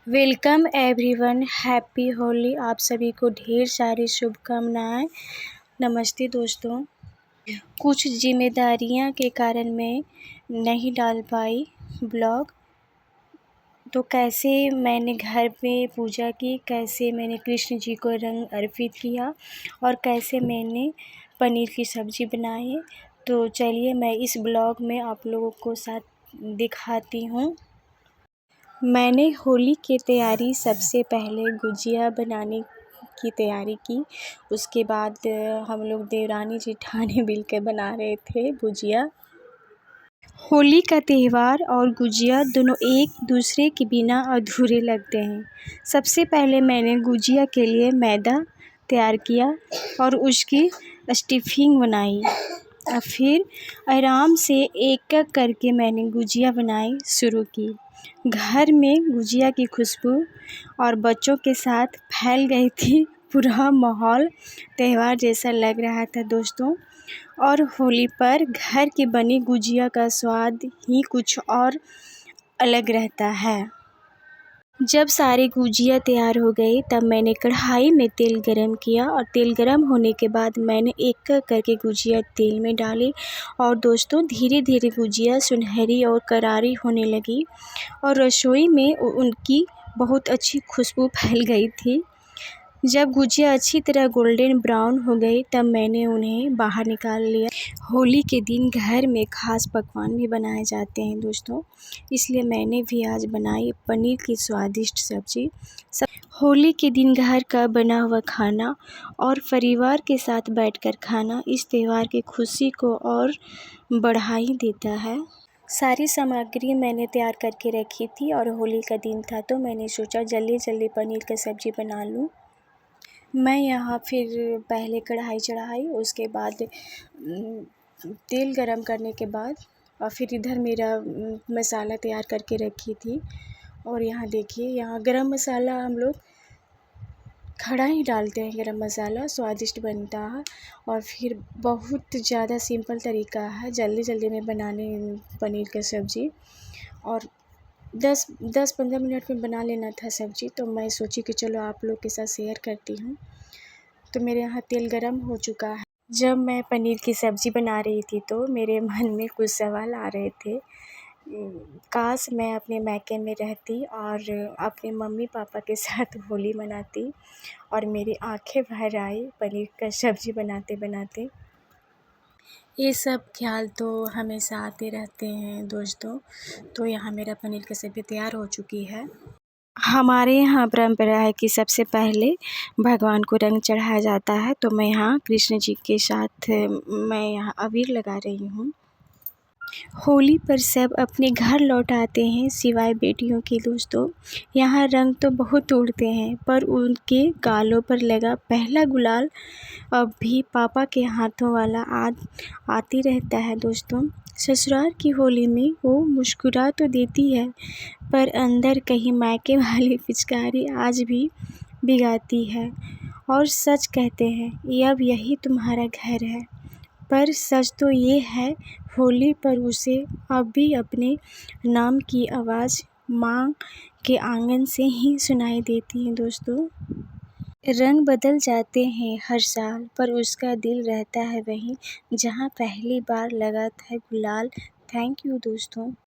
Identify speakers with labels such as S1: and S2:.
S1: Welcome everyone, happy Holi. आप सभी को ढेर सारी शुभकामनाएं। नमस्ते दोस्तों। कुछ जिम्मेदारियां के कारण मैं नहीं डाल पाई ब्लॉग। तो कैसे मैंने घर में पूजा की, कैसे मैंने कृष्ण जी को रंग अर्पित किया और कैसे मैंने पनीर की सब्ज़ी बनाई, तो चलिए मैं इस ब्लॉग में आप लोगों को साथ दिखाती हूँ। मैंने होली की तैयारी सबसे पहले गुजिया बनाने की तैयारी की। उसके बाद हम लोग देवरानी जेठानी मिलकर बना रहे थे गुजिया। होली का त्यौहार और गुजिया दोनों एक दूसरे के बिना अधूरे लगते हैं। सबसे पहले मैंने गुजिया के लिए मैदा तैयार किया और उसकी स्टफिंग बनाई। और फिर आराम से एक एक करके मैंने गुजिया बनाई शुरू की। घर में गुजिया की खुशबू और बच्चों के साथ फैल गई थी। पूरा माहौल त्यौहार जैसा लग रहा था दोस्तों। और होली पर घर की बनी गुजिया का स्वाद ही कुछ और अलग रहता है। जब सारी गुजिया तैयार हो गई तब मैंने कढ़ाई में तेल गरम किया और तेल गरम होने के बाद मैंने एक एक करके गुजिया तेल में डाली। और दोस्तों धीरे धीरे गुजिया सुनहरी और करारी होने लगी और रसोई में उनकी बहुत अच्छी खुशबू फैल गई थी। जब गुजिया अच्छी तरह गोल्डन ब्राउन हो गई तब मैंने उन्हें बाहर निकाल लिया। होली के दिन घर में खास पकवान भी बनाए जाते हैं दोस्तों, इसलिए मैंने भी आज बनाई पनीर की स्वादिष्ट सब्जी। होली के दिन घर का बना हुआ खाना और परिवार के साथ बैठकर खाना इस त्यौहार की खुशी को और बढ़ाई देता है। सारी सामग्री मैंने तैयार करके रखी थी और होली का दिन था तो मैंने सोचा जल्दी जल्दी पनीर की सब्ज़ी बना लूँ। मैं यहाँ फिर पहले कढ़ाई चढ़ाई, उसके बाद तेल गरम करने के बाद और फिर इधर मेरा मसाला तैयार करके रखी थी। और यहाँ देखिए, यहाँ गरम मसाला हम लोग खड़ा ही डालते हैं। गरम मसाला स्वादिष्ट बनता है और फिर बहुत ज़्यादा सिंपल तरीका है जल्दी जल्दी में बनाने पनीर की सब्ज़ी। और 10-15 मिनट में बना लेना था सब्ज़ी, तो मैं सोची कि चलो आप लोग के साथ शेयर करती हूँ। तो मेरे यहाँ तेल गरम हो चुका है। जब मैं पनीर की सब्ज़ी बना रही थी तो मेरे मन में कुछ सवाल आ रहे थे। काश मैं अपने मायके में रहती और अपने मम्मी पापा के साथ होली मनाती, और मेरी आंखें भर आई पनीर का सब्ज़ी बनाते बनाते। ये सब ख्याल तो हमेशा आते रहते हैं दोस्तों। तो यहाँ मेरा पनीर की सब्ज़ी तैयार हो चुकी है। हमारे यहाँ परंपरा है कि सबसे पहले भगवान को रंग चढ़ाया जाता है, तो मैं यहाँ कृष्ण जी के साथ मैं यहाँ अबीर लगा रही हूँ। होली पर सब अपने घर लौट आते हैं सिवाय बेटियों के दोस्तों। यहाँ रंग तो बहुत उड़ते हैं पर उनके गालों पर लगा पहला गुलाल अब भी पापा के हाथों वाला आती रहता है दोस्तों। ससुराल की होली में वो मुस्कुरा तो देती है पर अंदर कहीं मायके वाली पिचकारी आज भी भिगाती है। और सच कहते हैं अब यही तुम्हारा घर है, पर सच तो ये है होली पर उसे अब भी अपने नाम की आवाज़ माँ के आंगन से ही सुनाई देती है दोस्तों। रंग बदल जाते हैं हर साल पर उसका दिल रहता है वहीं जहाँ पहली बार लगा था गुलाल। थैंक यू दोस्तों।